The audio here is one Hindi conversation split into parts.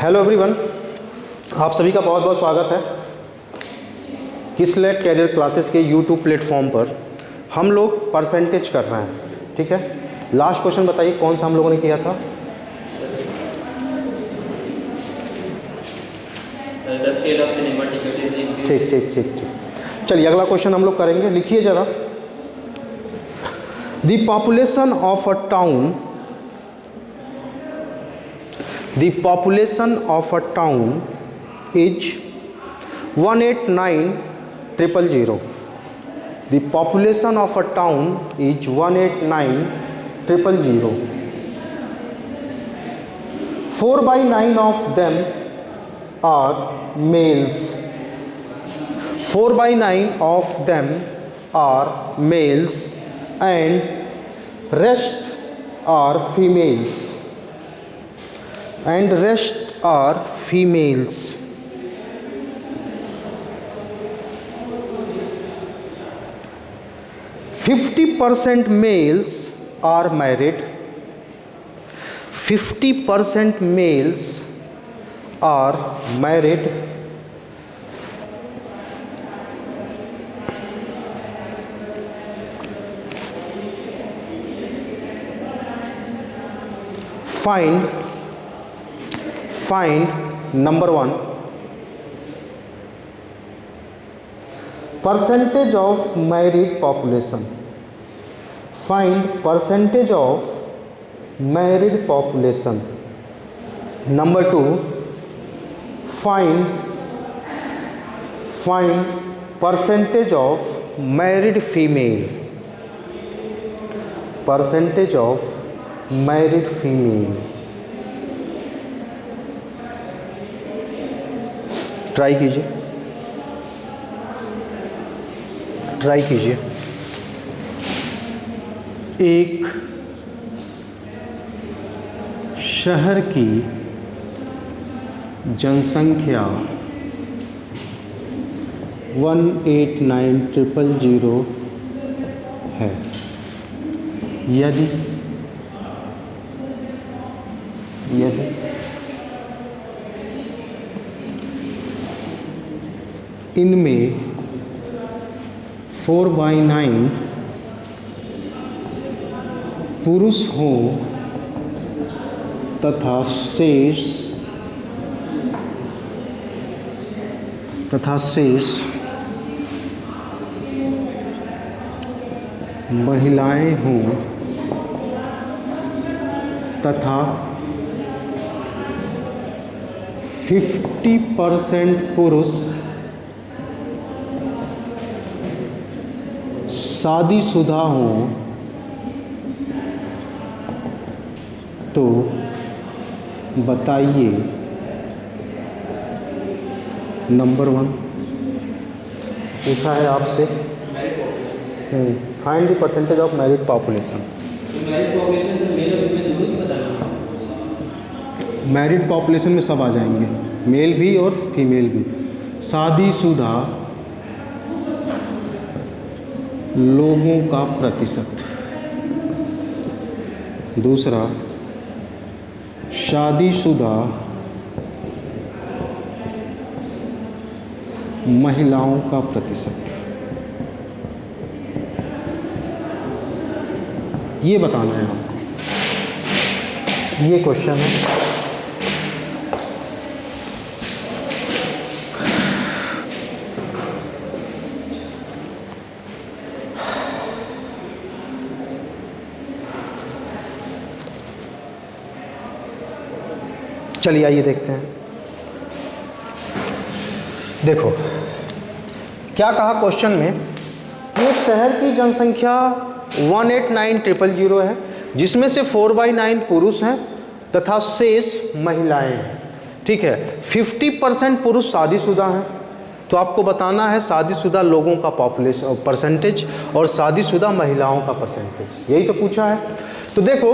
हेलो एवरीवन, आप सभी का बहुत बहुत स्वागत है किसलैक कैरियर क्लासेस के यूट्यूब प्लेटफॉर्म पर। हम लोग परसेंटेज कर रहे हैं, ठीक है। लास्ट क्वेश्चन बताइए कौन सा हम लोगों ने किया था? ठीक ठीक ठीक ठीक। चलिए अगला क्वेश्चन हम लोग करेंगे, लिखिए ज़रा। The population of a town, the population of a town is 189,000. The population of a town is 189,000. 4/9 of them are males. 4/9 of them are males and rest are females. And rest are females. %50 males are married. 50% males are married. Find number 1, percentage of married population. Find percentage of married population. Number 2, find percentage of married female. Percentage of married female. Try कीजिए, एक शहर की जनसंख्या 189,000 है। यदि इनमें 4/9 पुरुष हों तथा शेष महिलाएं हों तथा 50% पुरुष शादीशुदा हों तो बताइए। नंबर 1 पूछा है आपसे, find the percentage of married population. Married population में सब आ जाएंगे, मेल भी और फीमेल भी। शादीशुदा लोगों का प्रतिशत। दूसरा, शादीशुदा महिलाओं का प्रतिशत। ये बताना है आपको, ये क्वेश्चन है। चलिए आइए देखते हैं। देखो क्या कहा क्वेश्चन में, एक शहर की जनसंख्या 189,000 है, जिसमें से 4/9 पुरुष हैं तथा शेष महिलाएं हैं, ठीक है। 50% पुरुष शादीशुदा हैं, तो आपको बताना है शादीशुदा लोगों का पॉपुलेशन परसेंटेज और शादीशुदा महिलाओं का परसेंटेज, यही तो पूछा है। तो देखो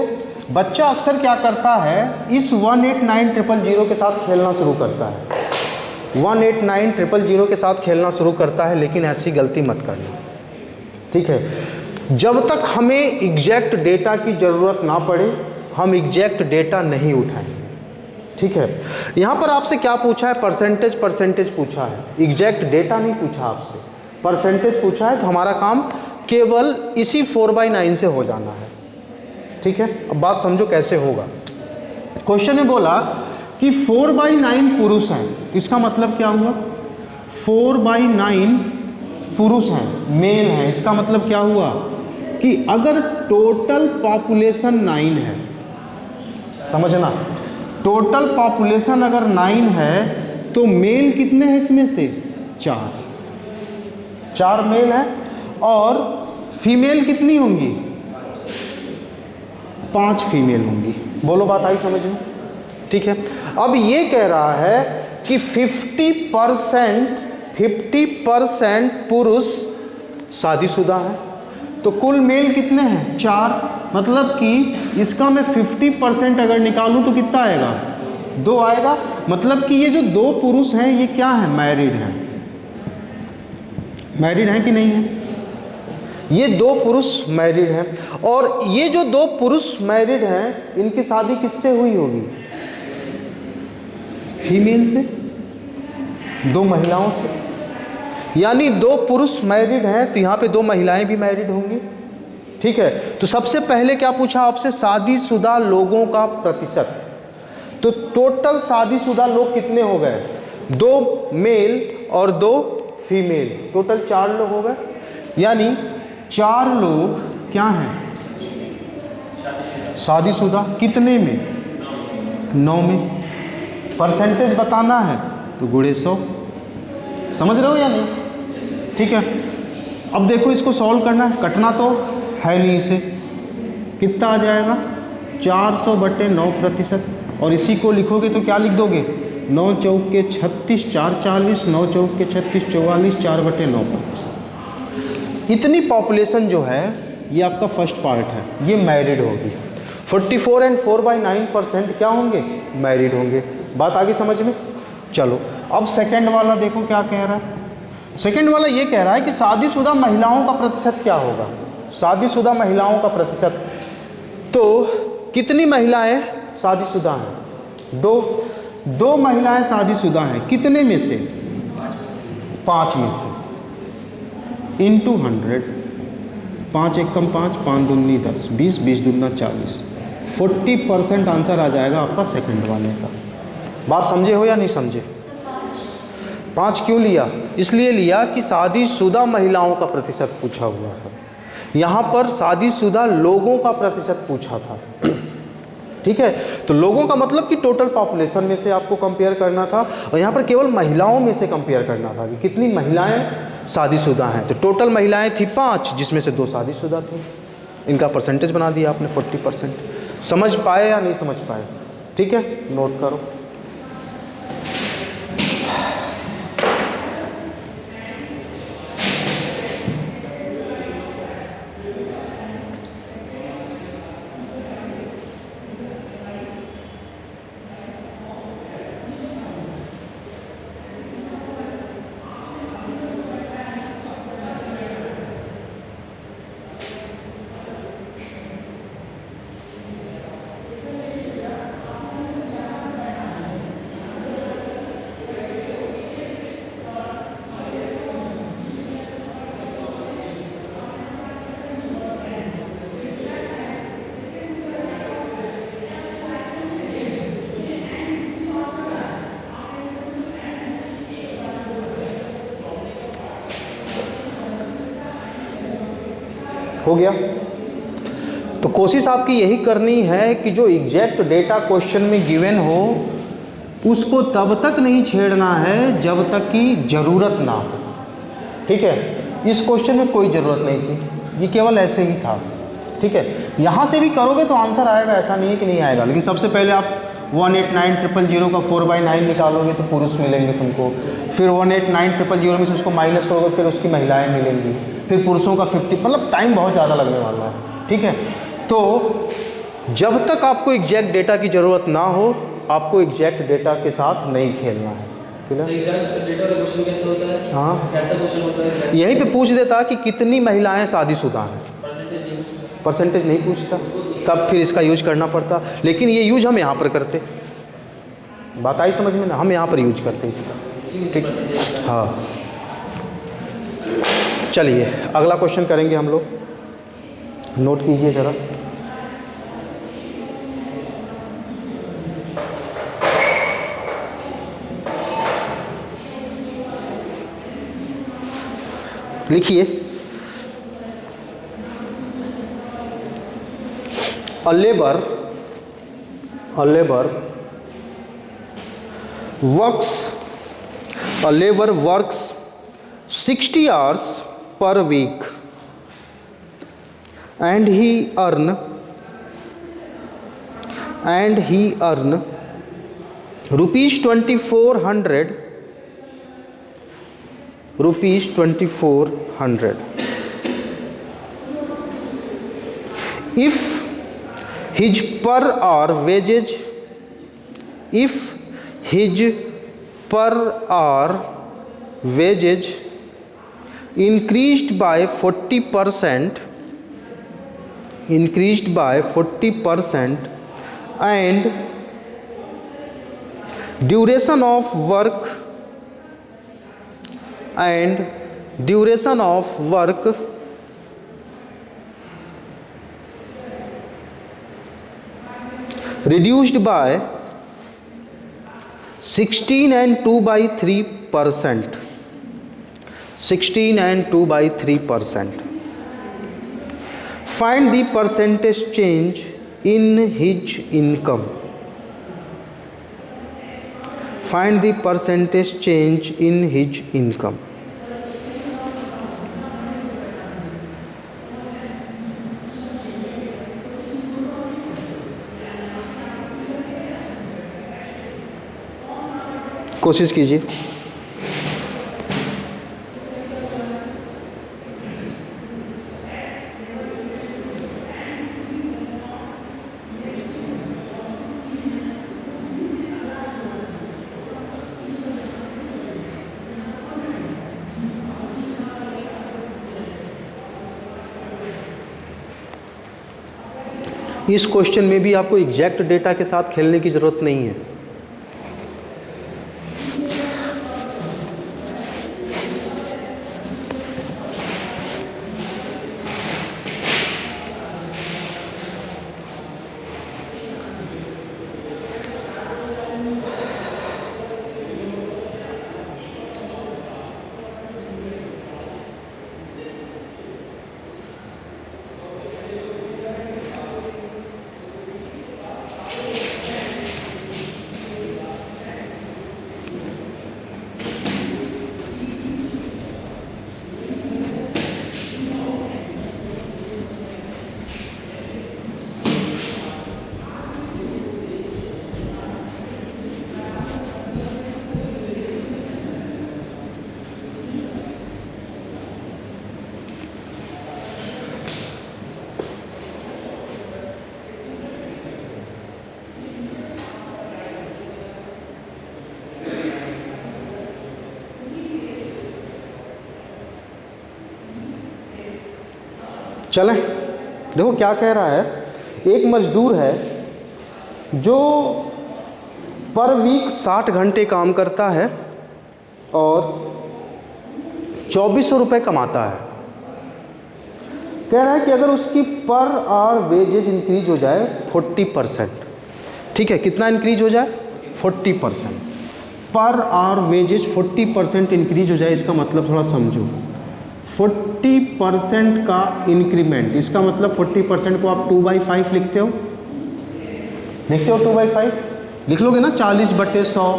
बच्चा अक्सर क्या करता है, इस 189,000 के साथ खेलना शुरू करता है। 189,000 के साथ खेलना शुरू करता है, लेकिन ऐसी गलती मत करना, ठीक है। जब तक हमें एग्जैक्ट डेटा की ज़रूरत ना पड़े हम एग्जैक्ट डेटा नहीं उठाएंगे, ठीक है, यहाँ पर आपसे क्या पूछा है, परसेंटेज पूछा है, एग्जैक्ट डेटा नहीं पूछा आपसे, परसेंटेज पूछा है। तो हमारा काम केवल इसी 4/9 से हो जाना है। ठीक है, अब बात समझो कैसे होगा। क्वेश्चन में बोला कि 4/9 पुरुष हैं, इसका मतलब क्या हुआ, 4/9 पुरुष हैं, मेल हैं, इसका मतलब क्या हुआ कि अगर टोटल पॉपुलेशन 9 है, समझना, टोटल पॉपुलेशन अगर 9 है तो मेल कितने हैं इसमें से, 4 मेल है, और फीमेल कितनी होंगी, 5 फीमेल होंगी। बोलो बात आई समझ में। ठीक है, अब ये कह रहा है कि 50% पुरुष शादीशुदा हैं, तो कुल मेल कितने हैं, 4, मतलब कि इसका मैं 50% अगर निकालूं तो कितना आएगा, 2 आएगा। मतलब कि ये जो 2 पुरुष हैं ये क्या है, मैरिड हैं, मैरिड हैं कि नहीं है, ये 2 पुरुष मैरिड हैं। और ये जो 2 पुरुष मैरिड हैं इनकी शादी किससे हुई होगी, फीमेल से, 2 महिलाओं से, यानी 2 पुरुष मैरिड हैं तो यहाँ पे 2 महिलाएं भी मैरिड होंगी। ठीक है, तो सबसे पहले क्या पूछा आपसे, शादीशुदा लोगों का प्रतिशत। तो टोटल शादीशुदा लोग कितने हो गए, 2 मेल और 2 फीमेल, टोटल 4 लोग हो गए। यानी 4 लोग क्या हैं, शादीशुदा, कितने में, 9 में। परसेंटेज बताना है तो गुणे 100, समझ रहे हो या नहीं। ठीक है, अब देखो इसको सॉल्व करना है, कटना तो है नहीं इसे, कितना आ जाएगा, 400/9%, और इसी को लिखोगे तो क्या लिख दोगे, 9 चौके 36, 4 40, 9 चौके 36, 44, 4/9%। इतनी पॉपुलेशन जो है ये आपका फर्स्ट पार्ट है, ये मैरिड होगी। 44 एंड 4/9% क्या होंगे, मैरिड होंगे। बात आगे समझ में। चलो अब सेकंड वाला देखो क्या कह रहा है। सेकंड वाला ये कह रहा है कि शादीशुदा महिलाओं का प्रतिशत क्या होगा, शादीशुदा महिलाओं का प्रतिशत। तो कितनी महिलाएं शादीशुदा हैं, 2 महिलाएं शादीशुदा हैं, कितने में से, 5 में से, इंटू 100, 5 एकम 5, 5 दूनी 10, 20, 20 दूना 40, 40% आंसर आ जाएगा आपका सेकंड वाले का। बात समझे हो या नहीं समझे। 5 क्यों लिया, इसलिए लिया कि शादीशुदा महिलाओं का प्रतिशत पूछा हुआ है, यहाँ पर शादीशुदा लोगों का प्रतिशत पूछा था। ठीक है, तो लोगों का मतलब कि टोटल पॉपुलेशन में से आपको कंपेयर करना था, और यहाँ पर केवल महिलाओं में से कंपेयर करना था कि कितनी महिलाएं शादीशुदा हैं। तो टोटल महिलाएं थी 5, जिसमें से 2 शादीशुदा थी। इनका परसेंटेज बना दिया आपने 40%। समझ पाए या नहीं समझ पाए। ठीक है, नोट करो। हो गया। तो कोशिश आपकी यही करनी है कि जो एग्जैक्ट डेटा क्वेश्चन में गिवन हो उसको तब तक नहीं छेड़ना है जब तक कि ज़रूरत ना हो। ठीक है, इस क्वेश्चन में कोई ज़रूरत नहीं थी, ये केवल ऐसे ही था। ठीक है, यहाँ से भी करोगे तो आंसर आएगा, ऐसा नहीं है कि नहीं आएगा, लेकिन सबसे पहले आप 189,000 का 4/9 निकालोगे तो पुरुष मिलेंगे तुमको, फिर 189,000 में से उसको माइनस करोगे फिर उसकी महिलाएं मिलेंगी, फिर पुरुषों का 50, मतलब टाइम बहुत ज़्यादा लगने वाला है। ठीक है, तो जब तक आपको एग्जैक्ट डेटा की ज़रूरत ना हो आपको एग्जैक्ट डेटा के साथ नहीं खेलना है। एग्जैक्ट डेटा का क्वेश्चन कैसे होता है? हाँ, कैसा क्वेश्चन होता है? यहीं पे पूछ देता कि कितनी महिलाएं शादीशुदा हैं, परसेंटेज नहीं पूछता, तब फिर इसका यूज करना पड़ता, लेकिन ये यूज हम यहाँ पर करते। बात आई समझ में ना, हम यहाँ पर यूज करते हैं इसका, ठीक। हाँ चलिए अगला क्वेश्चन करेंगे हम लोग, नोट कीजिए ज़रा। लिखिए, a labor works 60 hours per week and he earn rupees 2400. If his per hour wages increased by 40% and duration of work reduced by 16 and 2/3%. Find the percentage change in his income. कोशिश कीजिए। इस क्वेश्चन में भी आपको एग्जैक्ट डेटा के साथ खेलने की ज़रूरत नहीं है। चलें, देखो क्या कह रहा है। एक मजदूर है जो पर वीक 60 घंटे काम करता है और 2400 रुपये कमाता है। कह रहा है कि अगर उसकी पर आवर वेजेज इंक्रीज हो जाए 40%, ठीक है, कितना इंक्रीज हो जाए 40%, पर आवर वेजेज 40% इंक्रीज हो जाए। इसका मतलब थोड़ा समझो, 40% का इंक्रीमेंट, इसका मतलब 40% को आप 2/5 लिखते हो 2/5 लिख लोगे ना, 40/100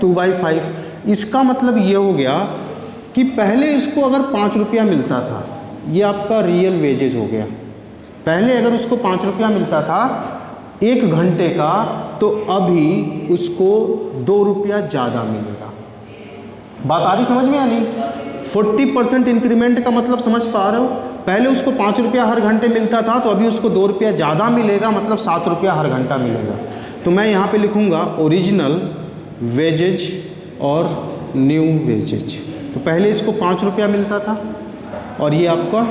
2/5। इसका मतलब ये हो गया कि पहले इसको अगर 5 रुपया मिलता था, ये आपका रियल वेजेज हो गया। पहले अगर उसको 5 रुपया मिलता था 1 घंटे का, तो अभी उसको 2 रुपया ज़्यादा मिलेगा। बात आ रही समझ में या नहीं? 40% इंक्रीमेंट का मतलब समझ पा रहे हो? पहले उसको 5 रुपया हर घंटे मिलता था, तो अभी उसको 2 रुपया ज़्यादा मिलेगा, मतलब 7 रुपया हर घंटा मिलेगा। तो मैं यहाँ पे लिखूँगा ओरिजिनल वेजेज और न्यू वेजेज। तो पहले इसको 5 रुपया मिलता था और ये आपका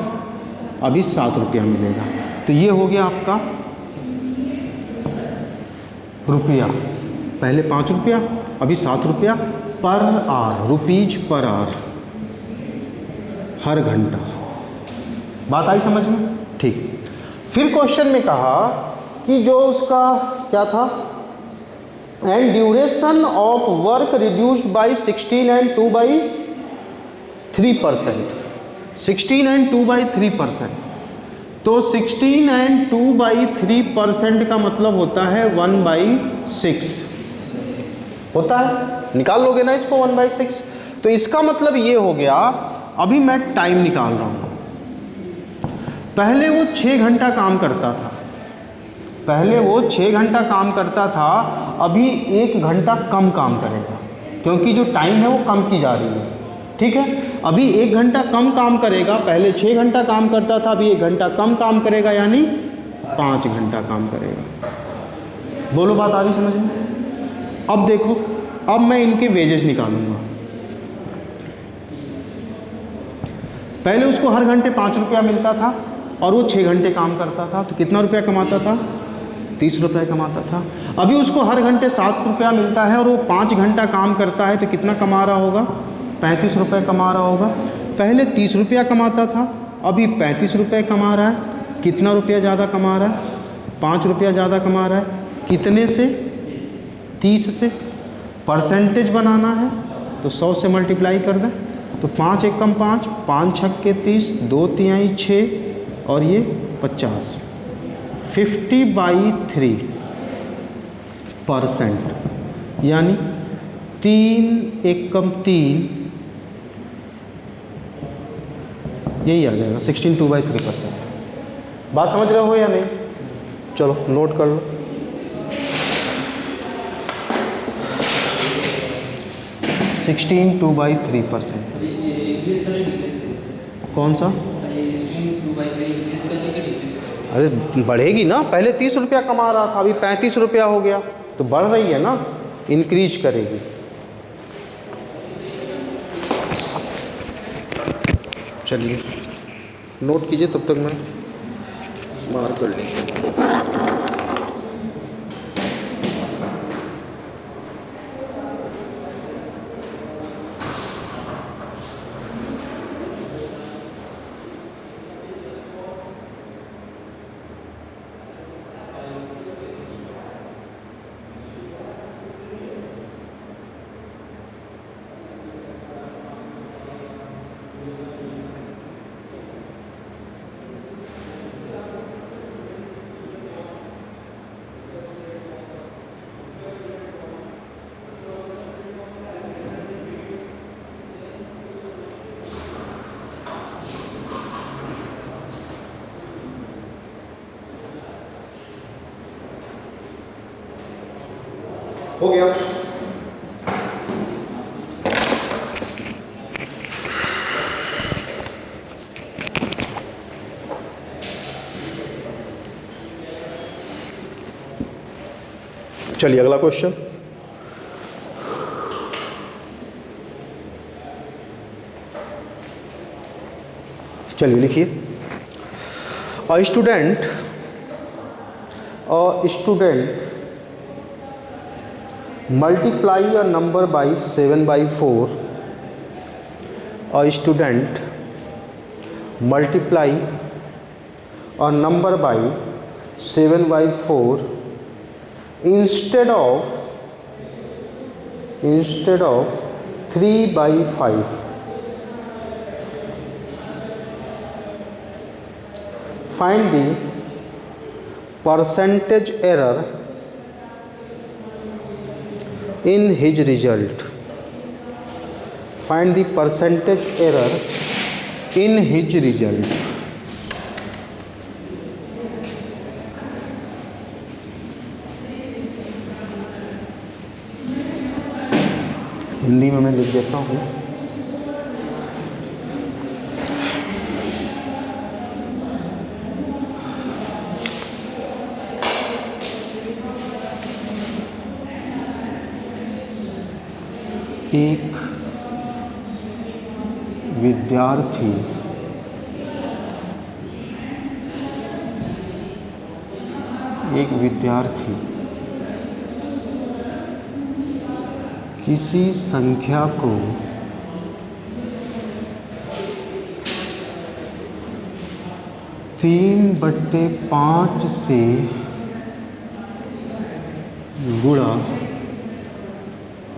अभी 7 रुपया मिलेगा। तो ये हो गया आपका रुपया, पहले 5 रुपया, अभी 7 रुपया per hour, rupees per hour, हर घंटा। बात आई समझ में? ठीक। फिर क्वेश्चन में कहा कि जो उसका क्या था, and duration of work reduced by 16 and 2/3%। 16 and 2/3%। तो 16 एंड 2/3% का मतलब होता है 1/6 होता है, निकाल लोगे ना इसको 1/6। तो इसका मतलब ये हो गया, अभी मैं टाइम निकाल रहा हूँ। पहले वो 6 घंटा काम करता था, पहले वो 6 घंटा काम करता था, अभी 1 घंटा कम काम करेगा, क्योंकि जो टाइम है वो कम की जा रही है। ठीक है, अभी 1 घंटा कम काम करेगा, पहले 6 घंटा काम करता था, अभी 1 घंटा कम काम करेगा, यानी 5 घंटा काम करेगा। बोलो बात आ रही समझ में? अब देखो, अब मैं इनके वेजेस निकालूंगा। पहले उसको हर घंटे 5 रुपया मिलता था और वो 6 घंटे काम करता था, तो कितना रुपया कमाता था? 30 रुपये कमाता था। अभी उसको हर घंटे 7 रुपया मिलता है और वो 5 घंटा काम करता है, तो कितना कमा रहा होगा? 35 रुपये कमा रहा होगा। पहले 30 रुपया कमाता था, अभी 35 रुपये कमा रहा है। कितना रुपया ज़्यादा कमा रहा है? 5 रुपया ज़्यादा कमा रहा है। कितने से? 30 से। परसेंटेज बनाना है तो 100 से मल्टीप्लाई कर दें, तो 5 एकम 5, 5 छक्के 30, 2 तिहाई 6 और ये 50, 50/3%, यानी 3 एकम 3, यही आ जाएगा 16 2/3%। बात समझ रहे हो या नहीं? चलो नोट कर लो। 16 2/3%। कौन सा? अरे बढ़ेगी ना, पहले 30 रुपया कमा रहा था, अभी 35 रुपया हो गया, तो बढ़ रही है ना, इंक्रीज करेगी। चलिए नोट कीजिए, तब तक मैं मार कर लूँ। हो गया। चलिए अगला क्वेश्चन। चलिए लिखिए, a student multiply a number by 7/4. A student multiply a number by 7/4 instead of 3/5. Find the percentage error in his result. Find the percentage error in his result. Hindi में मैं लिख देता हूँ। एक विद्यार्थी किसी संख्या को तीन बट्टे 5 से गुणा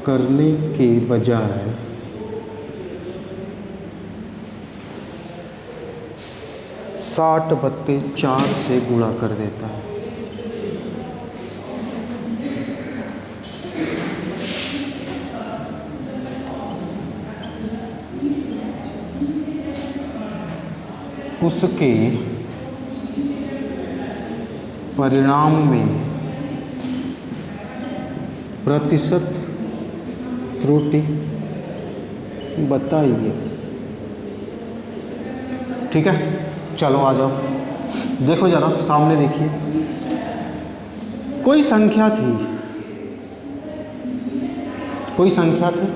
करने के बजाय 60/4 से गुणा कर देता है। उसके परिणाम में प्रतिशत त्रुटि बताइए। ठीक है, चलो आ जाओ, देखो जरा सामने देखिए। कोई संख्या थी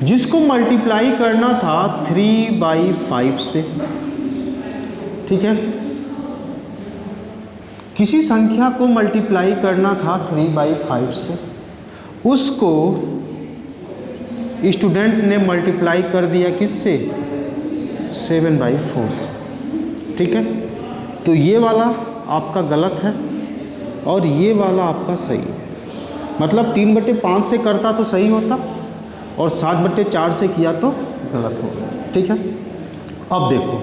जिसको मल्टीप्लाई करना था 3/5 से। ठीक है, किसी संख्या को मल्टीप्लाई करना था 3/5 से, उसको स्टूडेंट ने मल्टीप्लाई कर दिया किससे? 7/4 से। ठीक है, तो ये वाला आपका गलत है और ये वाला आपका सही है। मतलब 3/5 से करता तो सही होता और 7/4 से किया तो गलत होगा। ठीक है, अब देखो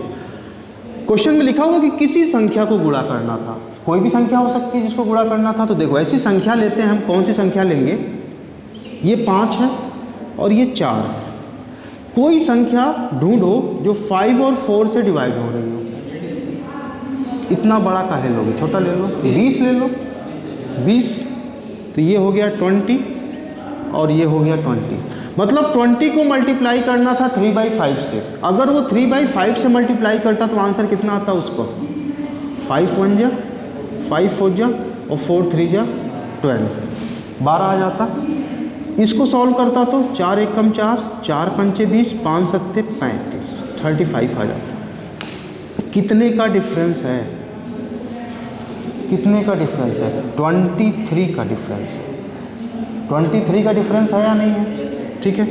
क्वेश्चन में लिखा हुआ कि किसी संख्या को गुणा करना था। कोई भी संख्या हो सकती है जिसको गुणा करना था। तो देखो ऐसी संख्या लेते हैं हम। कौन सी संख्या लेंगे? ये 5 है और ये 4 है। कोई संख्या ढूंढो जो 5 और 4 से डिवाइड हो रही हो। इतना बड़ा काहे लोगे, छोटा ले लो, 20 ले लो। 20 तो ये हो गया 20 और ये हो गया 20। मतलब 20 को मल्टीप्लाई करना था 3/5 से। अगर वो 3/5 से मल्टीप्लाई करता तो आंसर कितना आता उसको? 5 1 जा 5 4 जा और 4 3 जा 12, 12 आ जाता। इसको सॉल्व करता तो 4 1 कम 4, 4 5 20, 5 7 35, 35 आ जाता। कितने का डिफरेंस है? कितने का डिफरेंस है? 23 का डिफरेंस है। 23 का डिफरेंस है या नहीं है? ठीक है,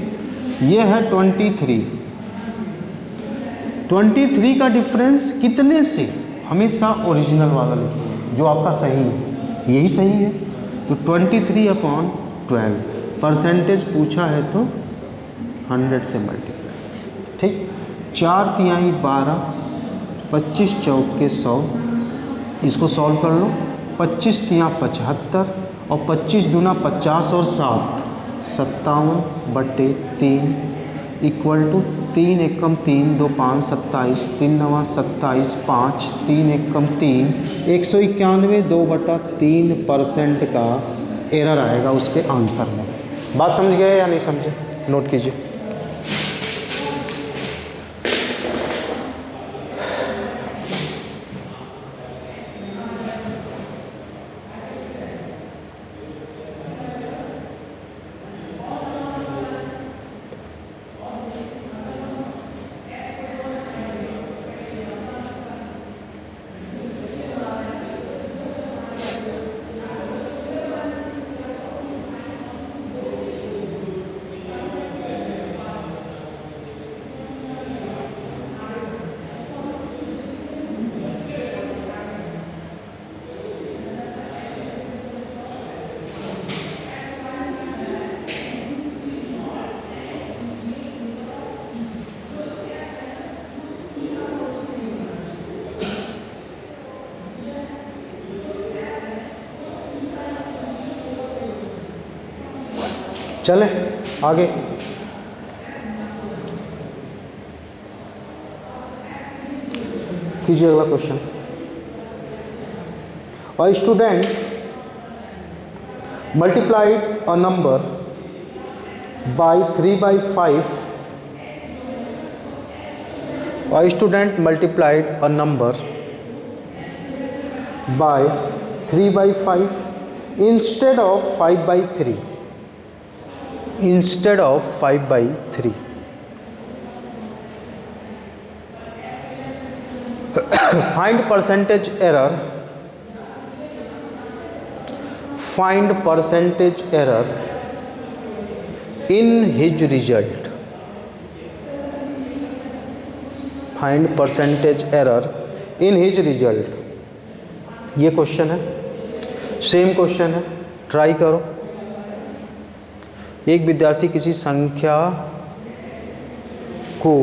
ये है 23। 23 का डिफरेंस कितने से? हमेशा ओरिजिनल वाला लिखिए जो आपका सही है, यही सही है। तो 23/12 परसेंटेज पूछा है तो 100 से मल्टीप्लाई। ठीक, 4 तिहाई 12, 25 चौके 100। इसको सॉल्व कर लो। 25 तिया 75 और 25 दूना 50 और 7 57/3 इक्वल टू 3 एकम 3 2 5 27 3 9 27 5 3 एकम 3 191 2/3% का एरर आएगा उसके आंसर में। बात समझ गए या नहीं समझे? नोट कीजिए। चले आगे। कीजिए अगला question. A student multiplied a number by 3/5. A student multiplied a number by 3/5 instead of 5/3. Instead of 5/3. Find percentage error. Find percentage error in his result find percentage error in his result. ये क्वेश्चन है, सेम क्वेश्चन है, ट्राई करो। एक विद्यार्थी किसी संख्या को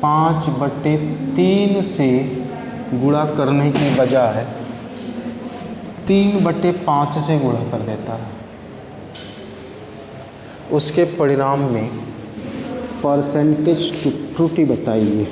पाँच बटे तीन से गुणा करने की बजाय 3/5 से गुणा कर देता है, उसके परिणाम में परसेंटेज त्रुटि बताइए।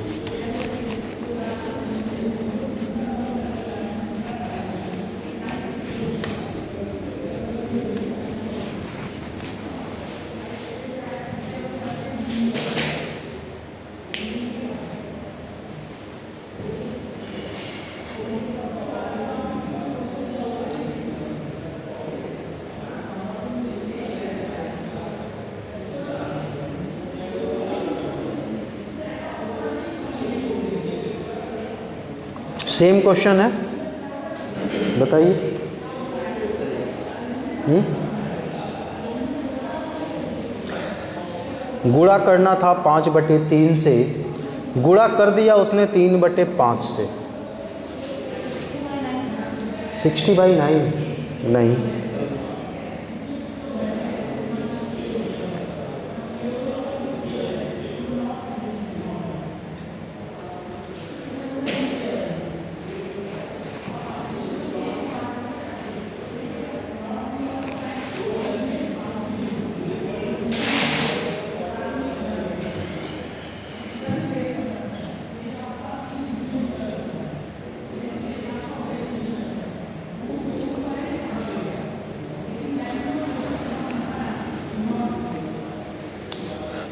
सेम क्वेश्चन है, बताइए। गुणा करना था 5/3 से, गुणा कर दिया उसने 3/5 से। 60/9 नहीं,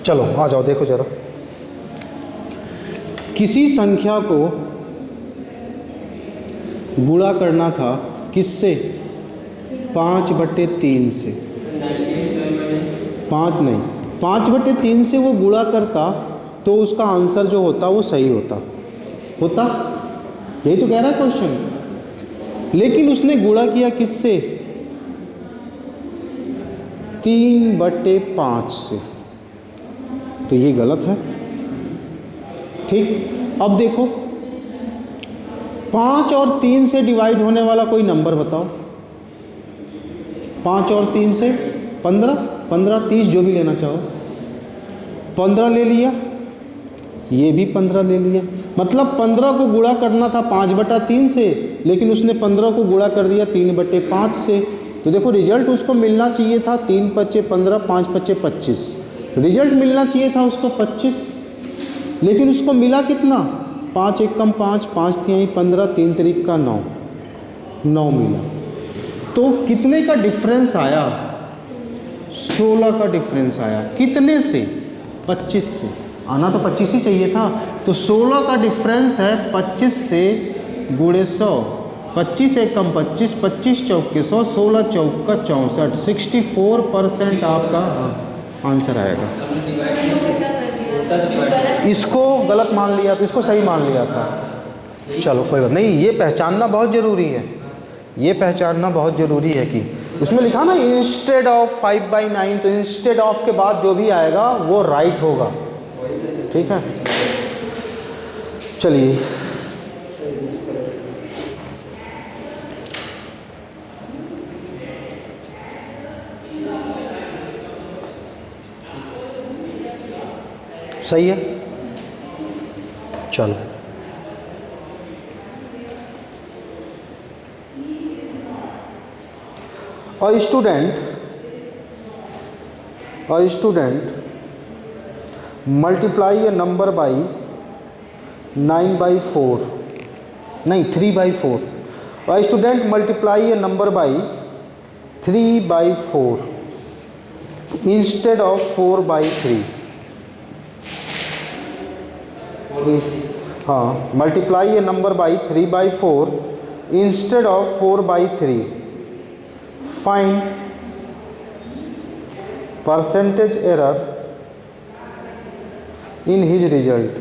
चलो आ जाओ, देखो जरा। किसी संख्या को गुणा करना था किससे? 5/3 से। 5 नहीं, 5/3 से वो गुणा करता तो उसका आंसर जो होता वो सही होता। यही तो कह रहा है क्वेश्चन। लेकिन उसने गुणा किया किससे? 3/5 से, तो ये गलत है। ठीक, अब देखो 5 और 3 से डिवाइड होने वाला कोई नंबर बताओ। 5 और 3 से 15, 15, 30 जो भी लेना चाहो। 15 ले लिया, ये भी 15 ले लिया। मतलब 15 को गुणा करना था 5/3 से, लेकिन उसने 15 को गुणा कर दिया 3/5 से। तो देखो रिजल्ट उसको मिलना चाहिए था 3×5 = 15, 5×5 = 25। रिजल्ट मिलना चाहिए था उसको 25, लेकिन उसको मिला कितना? 5 × 1 = 5, 5 × 3 = 15, 3 × 3 = 9, 9 मिला। तो कितने का डिफरेंस आया? 16 का डिफरेंस आया। कितने से? 25 से। आना तो 25 ही चाहिए था। तो 16 का डिफरेंस है 25 से गुणे 100। 25 × 1 = 25, 25 × 4 = 100, 16 × 4 = 64। 64% आपका आंसर आएगा। इसको गलत मान लिया तो इसको सही मान लिया था। चलो कोई बात नहीं, ये पहचानना बहुत ज़रूरी है। ये पहचानना बहुत ज़रूरी है कि उसमें लिखा ना इंस्टेड ऑफ 5/9, तो इंस्टेड ऑफ के बाद जो भी आएगा वो राइट होगा। ठीक है, चलिए सही है। चलो a student multiply a number by 9/4, नहीं 3/4। a student multiply a number by 3/4 instead of 4/3। हाँ, multiply A number by 3/4 instead of 4/3। Find percentage error in his result.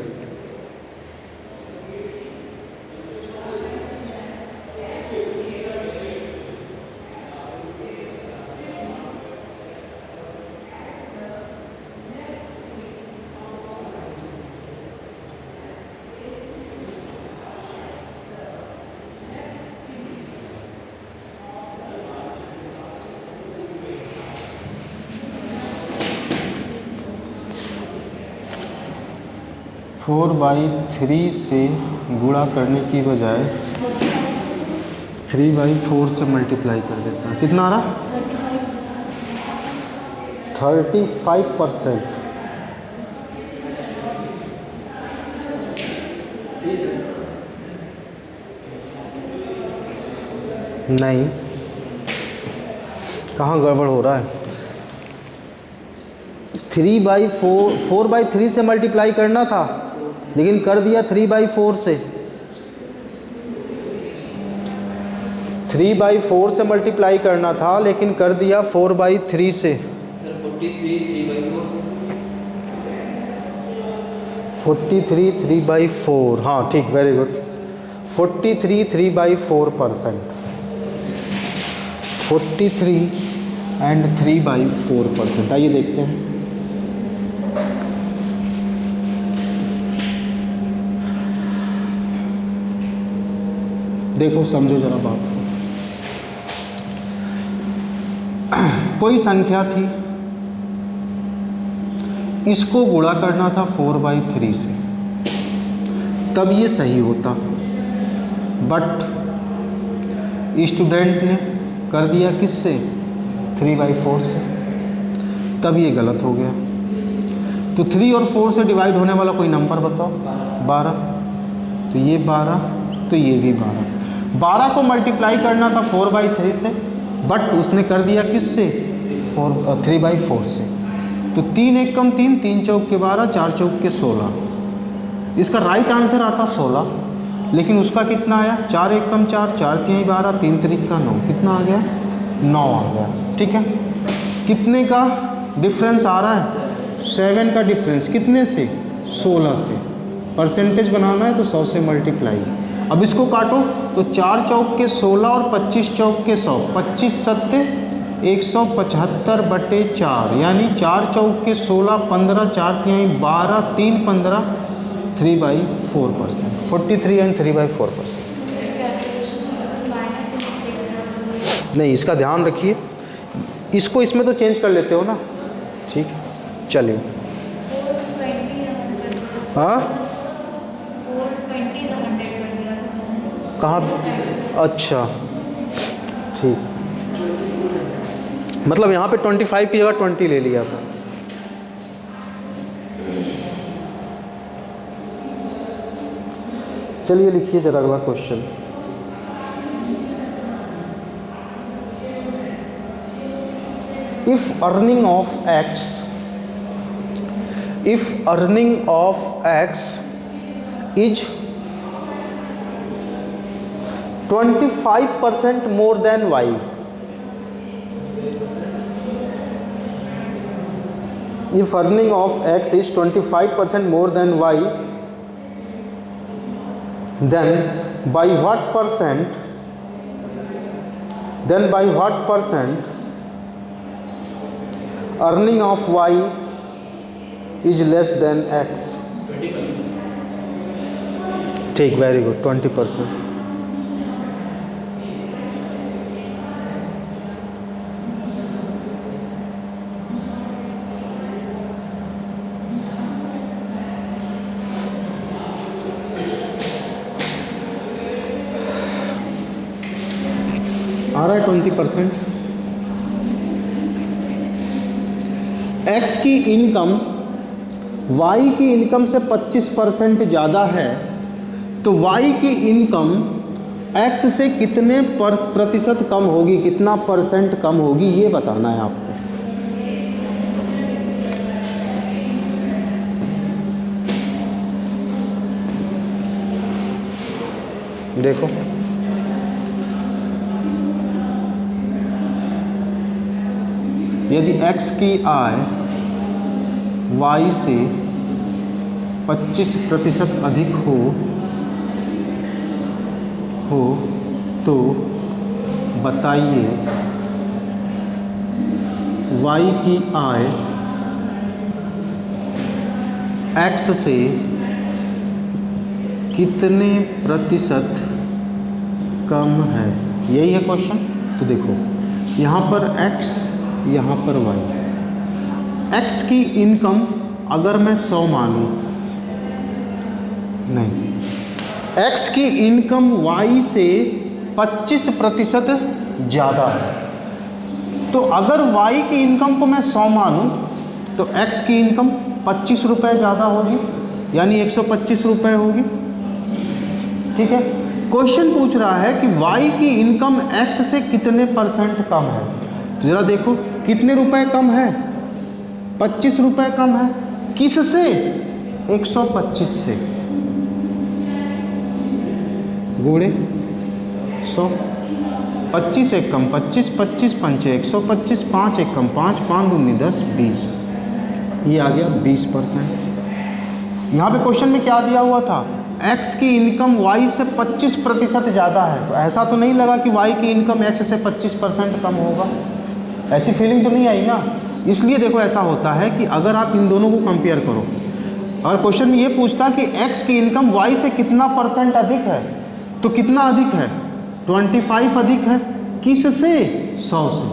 Four by three से गुणा करने की बजाय 3/4 से मल्टीप्लाई कर देता है। कितना आ रहा? 35%। नहीं, कहाँ गड़बड़ हो रहा है? 4/3 से मल्टीप्लाई करना था, लेकिन कर दिया 3/4 से। 3/4 से मल्टीप्लाई करना था, लेकिन कर दिया 4/3 से। सर 43 3/4। 43 3/4, हाँ ठीक, वेरी गुड। 43 3/4%। 43 एंड 3/4%। आइए देखते हैं। देखो, समझो जरा बात को। कोई संख्या थी, इसको गुणा करना था 4/3 से, तब ये सही होता। बट स्टूडेंट ने कर दिया किससे? 3/4 से, तब ये गलत हो गया। तो 3 और 4 से डिवाइड होने वाला कोई नंबर बताओ। 12। तो ये 12, तो ये भी 12। 12 को मल्टीप्लाई करना था 4/3 से, बट उसने कर दिया किससे? 3/4 से। तो 3 1 कम 3, 3 चौक के 12, 4 चौक के 16। इसका राइट आंसर आता 16, लेकिन उसका कितना आया? 4 1 कम 4, 4 3 12, 3 3 का 9। कितना आ गया? 9 आ गया। ठीक है, कितने का डिफरेंस आ रहा है? 7 का डिफरेंस। कितने से? 16 से। परसेंटेज बनाना है तो 100 से मल्टीप्लाई। अब इसको काटो तो 4 चौक के 16 और 25 चौक के 100। 25 सत्ते 175/4, यानी 4 चौक के 16, 15, 4 3 12, 3 15, 3/4%। 43 एंड 3/4%। नहीं, इसका ध्यान रखिए, इसको इसमें तो चेंज कर लेते हो ना। ठीक है, चलिए। हाँ, कहाँ? अच्छा ठीक, मतलब यहाँ पे 25 की जगह 20 ले लिया था। चलिए लिखिए जरा अगला question. If earning of x is 25% more than y, if earning of x is 25% more than y, then by what percent earning of y is less than x? 20%। ठीक, वेरी गुड, 20%। आ रहा है 20%। x की इनकम y की इनकम से 25% ज़्यादा है, तो y की इनकम x से कितने प्रतिशत कम होगी, कितना परसेंट कम होगी, ये बताना है आपको। देखो, यदि x की आय y से 25% अधिक हो तो बताइए y की आय x से कितने प्रतिशत कम है। यही है क्वेश्चन। तो देखो यहाँ पर x, यहाँ पर y। x की इनकम अगर मैं 100 मानूं, नहीं, x की इनकम y से 25% ज़्यादा है। तो अगर y की इनकम को मैं 100 मानूं तो x की इनकम 25 रुपये ज़्यादा होगी, यानी 125 रुपये होगी। ठीक है। क्वेश्चन पूछ रहा है कि y की इनकम x से कितने % कम है। तो जरा देखो कितने रुपए कम है, 25 रुपये कम है। किससे? 125 से। गुणे 100, 25 एक कम 25, 25 पंचे 125, 5 एक कम 5, 5 दूनी 10, 20। ये आ गया 20%। यहाँ पे क्वेश्चन में क्या दिया हुआ था? x की इनकम y से 25% ज़्यादा है। तो ऐसा तो नहीं लगा कि y की इनकम x से 25% कम होगा, ऐसी फीलिंग तो नहीं आई ना। इसलिए देखो ऐसा होता है कि अगर आप इन दोनों को कंपेयर करो, अगर क्वेश्चन में ये पूछता कि x की इनकम y से कितना % अधिक है, तो कितना अधिक है? 25 अधिक है। किससे? 100 से।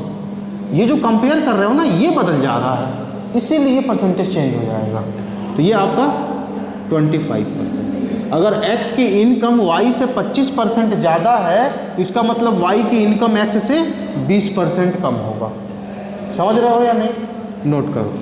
ये जो कंपेयर कर रहे हो ना, ये बदल जा रहा है, इसीलिए परसेंटेज चेंज हो जाएगा। तो ये आपका 25%। अगर x की इनकम y से 25% ज़्यादा है तो इसका मतलब y की इनकम x से 20% कम होगा। समझ रहे हो या नहीं? नोट करो।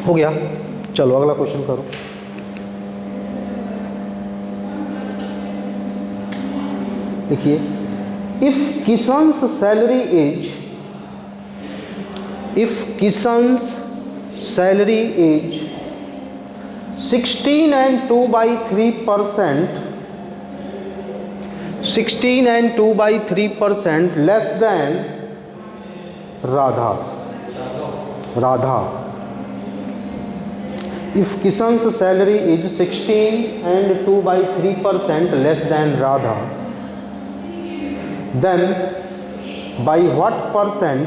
हो गया। चलो अगला क्वेश्चन करो। देखिए, if Kishan's salary is 16 and 2/3%, 16 and 2/3% less than Radha. If Kishan's salary is 16 and 2/3% less than Radha, then by what %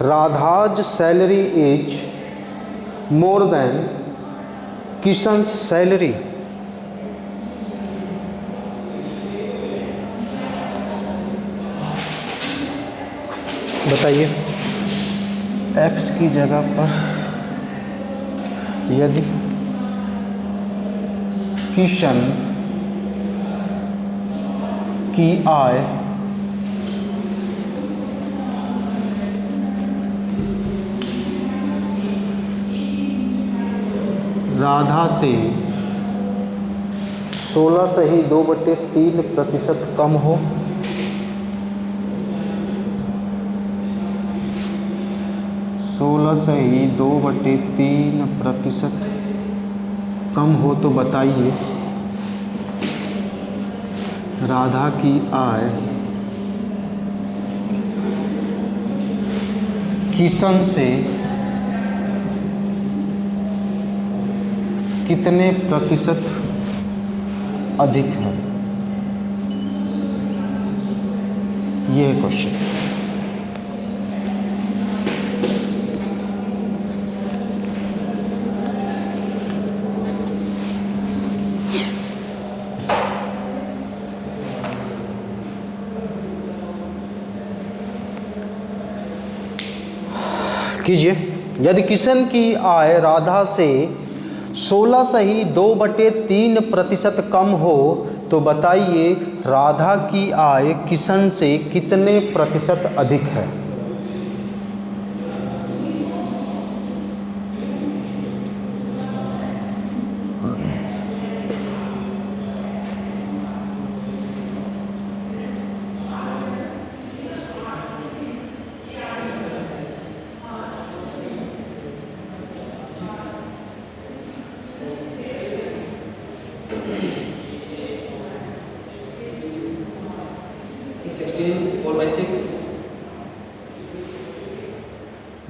Radha's salary is more than Kishan's salary? बताइए। x की जगह पर यदि किशन की आय राधा से 16 से ही 2/3% कम हो, से ही 2/3% कम हो तो बताइए राधा की आय किशन से कितने प्रतिशत अधिक है। ये है क्वेश्चन। कीजिए। यदि किशन की आय राधा से 16 से ही 2/3% कम हो तो बताइए राधा की आय किशन से कितने प्रतिशत अधिक है?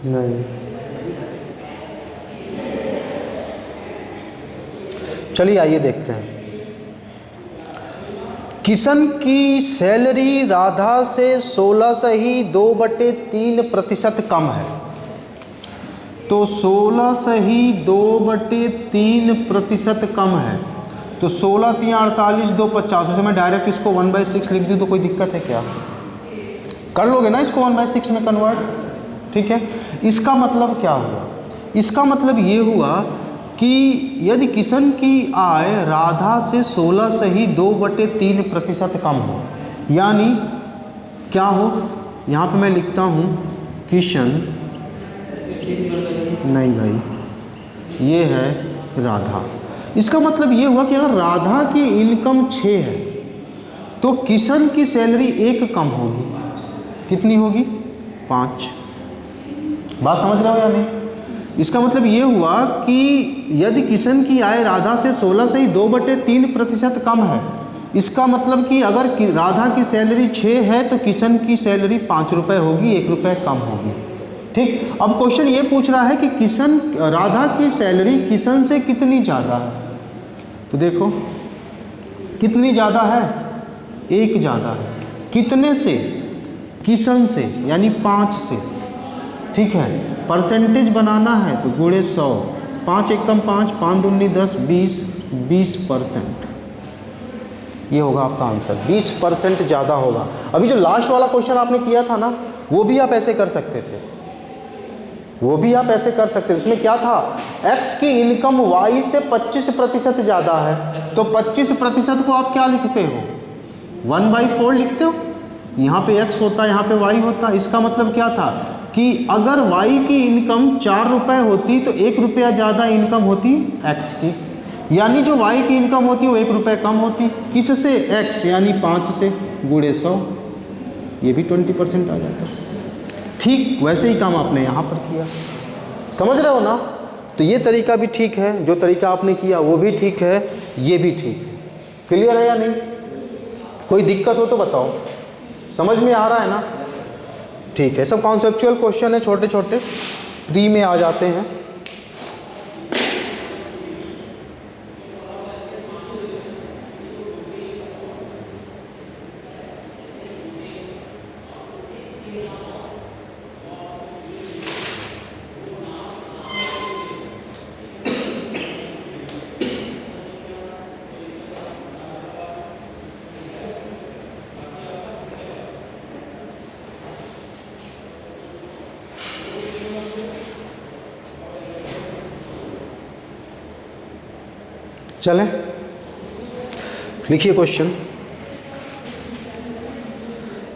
नहीं, चलिए आइए देखते हैं। किशन की सैलरी राधा से 16 से ही 2/3% कम है। तो 16 से ही 2/3% कम है। तो 16 3 48 2 50 से मैं डायरेक्ट इसको 1/6 लिख दूँ तो कोई दिक्कत है क्या? कर लोगे ना इसको 1/6 में कन्वर्ट? ठीक है। इसका मतलब क्या हुआ? इसका मतलब ये हुआ कि यदि किशन की आय राधा से 16 से ही 2/3% कम हो, यानी क्या हो? यहाँ पे मैं लिखता हूँ किशन, नहीं भाई, ये है राधा। इसका मतलब ये हुआ कि अगर राधा की इनकम 6 है तो किशन की सैलरी 1 कम होगी। कितनी होगी? 5। बात समझ रहे हो या नहीं? इसका मतलब ये हुआ कि यदि किशन की आय राधा से 16 से ही 2/3% कम है, इसका मतलब कि अगर राधा की सैलरी 6 है तो किशन की सैलरी 5 रुपये होगी, 1 रुपये कम होगी। ठीक। अब क्वेश्चन ये पूछ रहा है कि राधा की सैलरी किशन से कितनी ज़्यादा है? तो देखो कितनी ज़्यादा है? 1 ज़्यादा है। कितने से? किशन से, यानी 5 से। ठीक है। परसेंटेज बनाना है तो गुणे 100, 5 एकम 5, 5 दूनी 10, 20%। ये होगा आपका आंसर। 20% ज़्यादा होगा। अभी जो लास्ट वाला क्वेश्चन आपने किया था ना, वो भी आप ऐसे कर सकते थे, वो भी आप ऐसे कर सकते थे। उसमें क्या था? x की इनकम y से 25% ज़्यादा है, तो 25% को आप क्या लिखते हो? 1/4 लिखते हो। यहाँ पे x होता, यहाँ पे y होता। इसका मतलब क्या था कि अगर y की इनकम 4 रुपये होती तो 1 रुपया ज़्यादा इनकम होती x की, यानी जो y की इनकम होती वो 1 रुपये कम होती। किससे? x, यानी 5 से गुणे 100, ये भी 20% आ जाता। ठीक वैसे ही काम आपने यहाँ पर किया। समझ रहे हो ना? तो ये तरीका भी ठीक है, जो तरीका आपने किया वो भी ठीक है, ये भी ठीक है। क्लियर है या नहीं? कोई दिक्कत हो तो बताओ। समझ में आ रहा है ना? ठीक है। सब कॉन्सेप्चुअल क्वेश्चन है, छोटे छोटे, प्री में आ जाते हैं। चलें, लिखिए question.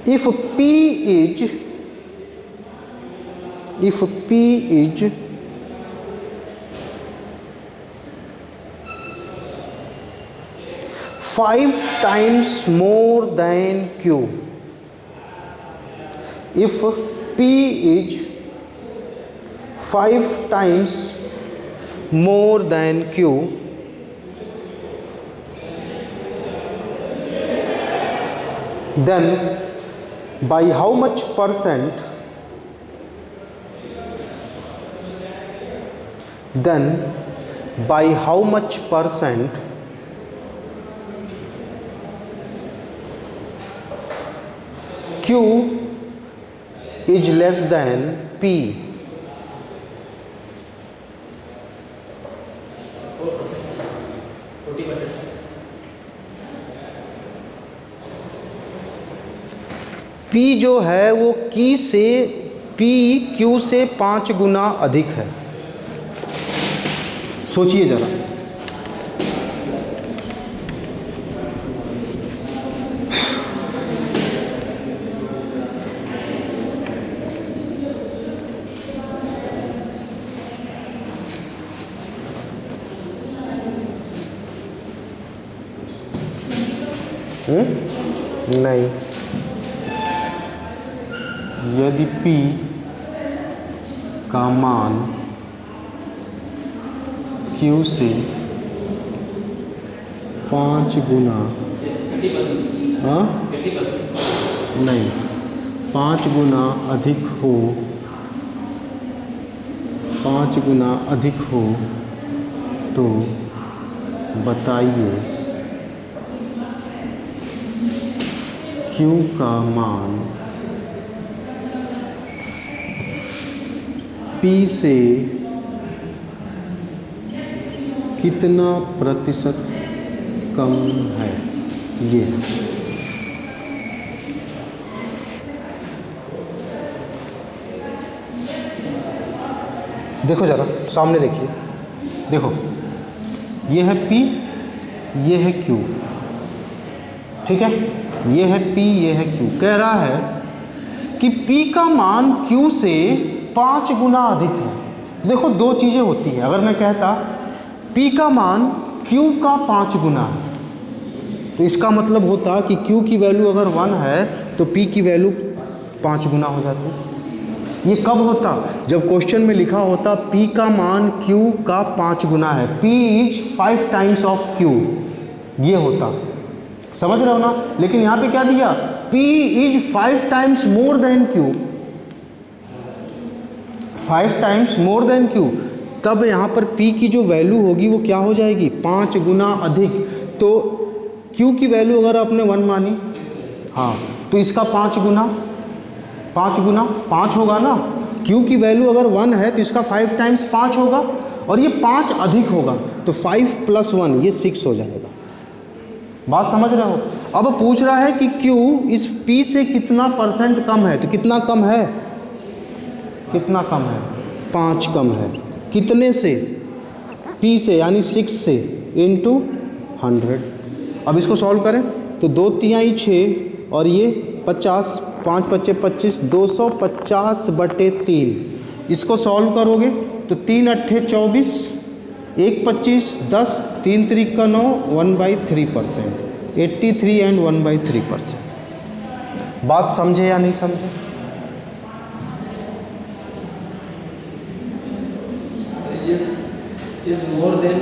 If P is 5 times more than Q, if P is 5 times more than Q, then by how much percent Q is less than P? P जो है वो P Q से 5 गुना अधिक है। सोचिए जरा। नहीं, यदि P का मान Q से 5 गुना, हाँ नहीं, 5 गुना अधिक हो, 5 गुना अधिक हो तो बताइए Q का मान P से कितना प्रतिशत कम है। ये देखो ज़रा सामने देखिए, देखो ये है P, ये है Q, ठीक है, ये है P, ये है Q। कह रहा है कि P का मान Q से 5 गुना अधिक है। देखो दो चीज़ें होती हैं, अगर मैं कहता P का मान Q का 5 गुना है तो इसका मतलब होता कि Q की वैल्यू अगर 1 है तो P की वैल्यू 5 गुना हो जाती। ये कब होता? जब क्वेश्चन में लिखा होता P का मान Q का 5 गुना है, P is 5 times of Q, ये होता। समझ रहे हो ना? लेकिन यहाँ पे क्या दिया? P is 5 times more than Q, 5 times more than Q। तब यहाँ पर P की जो वैल्यू होगी वो क्या हो जाएगी? 5 गुना अधिक। तो Q की वैल्यू अगर आपने 1 मानी, हाँ, तो इसका 5 गुना 5 होगा ना। Q की वैल्यू अगर 1 है तो इसका 5 टाइम्स 5 होगा, और ये 5 अधिक होगा तो 5 + 1 ये 6 हो जाएगा। बात समझ रहे हो? अब पूछ रहा है कि Q इस P से कितना % कम है, तो कितना कम है? कितना कम है? 5 कम है। कितने से? P से, यानी 6 से इंटू 100। अब इसको सॉल्व करें तो 2 तिहाई 6 और ये 50, 5 × 5 = 25, 250/3। इसको सॉल्व करोगे तो 3 × 8 = 24, 1 × 25 = 10, 3 × 3 = 9, 1/3%, 83 एंड 1/3%। बात समझे या नहीं समझे? इस मोर देन में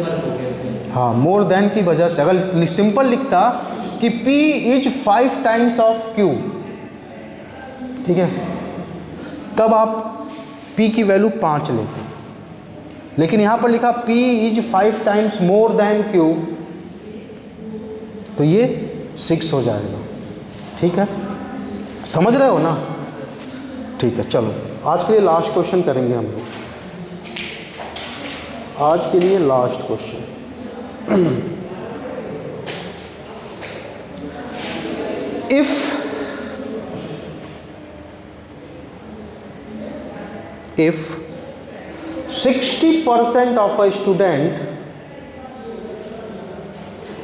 फर्क हो गया इसमें। हाँ, मोर देन की वजह से। अगर सिंपल लिखता कि P is 5 times of Q, ठीक है, तब आप P की वैल्यू 5 लेते। लेकिन यहाँ पर लिखा P is 5 times more than Q, तो ये 6 हो जाएगा। ठीक है, समझ रहे हो ना? ठीक है, चलो आज के लिए लास्ट क्वेश्चन करेंगे हम लोग। आज के लिए last question. if 60% of a student,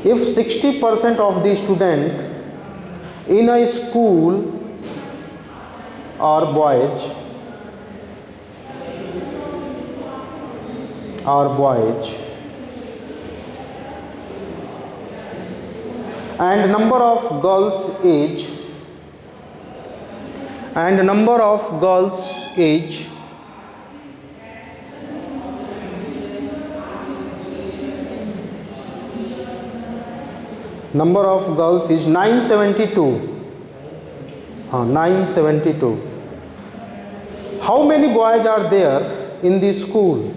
if 60% of the student in a school are boys, and number of girls age number of girls is 972. हाँ, 972. How many boys are there in the school?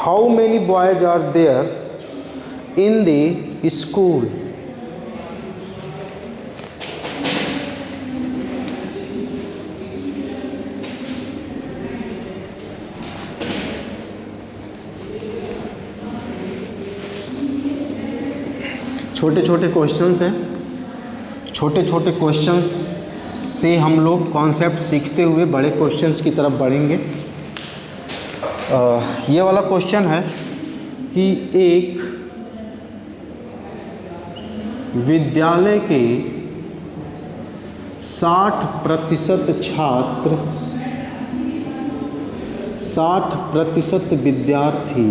How many boys are there in the school? छोटे छोटे क्वेश्चंस हैं। छोटे छोटे क्वेश्चंस से हम लोग कॉन्सेप्ट सीखते हुए बड़े क्वेश्चंस की तरफ बढ़ेंगे। ये वाला क्वेश्चन है कि एक विद्यालय के 60% छात्र, 60% विद्यार्थी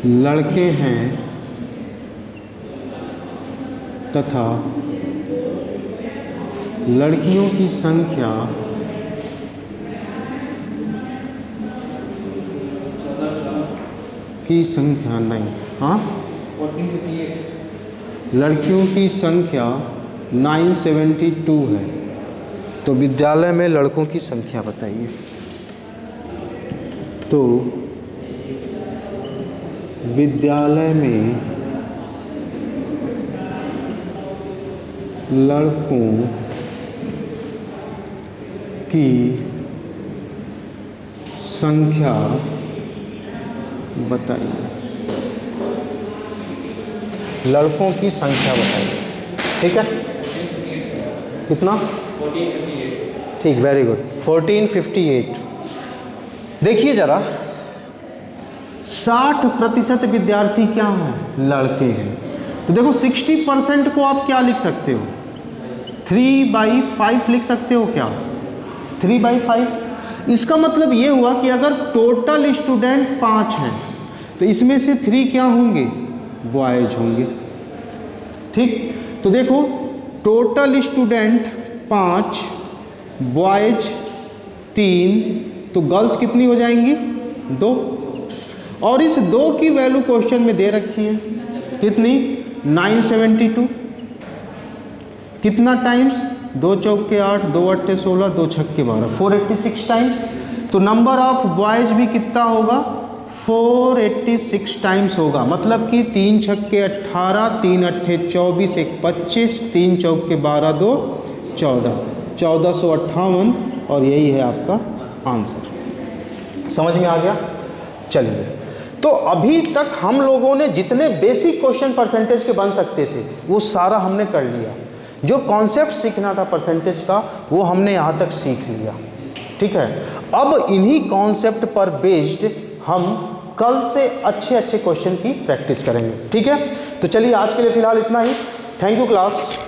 लड़के हैं तथा लड़कियों की संख्या नहीं, हाँ, 1458 लड़कियों की संख्या 972 है। तो विद्यालय में लड़कों की संख्या बताइए। तो विद्यालय में लड़कों की संख्या बताइए। लड़कों की संख्या बताइए, ठीक है। कितना? 1458 ठीक, वेरी गुड, 1458। देखिए जरा, 60% विद्यार्थी क्या हैं? लड़के हैं। तो देखो 60% को आप क्या लिख सकते हो? 3/5 लिख सकते हो क्या? 3/5। इसका मतलब ये हुआ कि अगर टोटल स्टूडेंट 5 हैं तो इसमें से 3 क्या होंगे? बॉयज होंगे। ठीक, तो देखो टोटल स्टूडेंट 5, बॉयज 3, तो गर्ल्स कितनी हो जाएंगी? 2। और इस 2 की वैल्यू क्वेश्चन में दे रखी है, कितनी? 972। कितना टाइम्स? 2 चौके 8, 2 अट्ठे 16, 2 छक्के 12, 486 टाइम्स। तो नंबर ऑफ बॉयज भी कितना होगा? 486 टाइम्स होगा। मतलब कि 3 छक्के 18, 3 अट्ठे 24, 1 25, 3 चौके 12, 2 14, 1458, और यही है आपका आंसर। समझ में आ गया? चलिए, तो अभी तक हम लोगों ने जितने बेसिक क्वेश्चन परसेंटेज के बन सकते थे वो सारा हमने कर लिया। जो कॉन्सेप्ट सीखना था परसेंटेज का वो हमने यहाँ तक सीख लिया, ठीक है। अब इन्हीं कॉन्सेप्ट पर बेस्ड हम कल से अच्छे अच्छे क्वेश्चन की प्रैक्टिस करेंगे, ठीक है। तो चलिए आज के लिए फ़िलहाल इतना ही। Thank you class.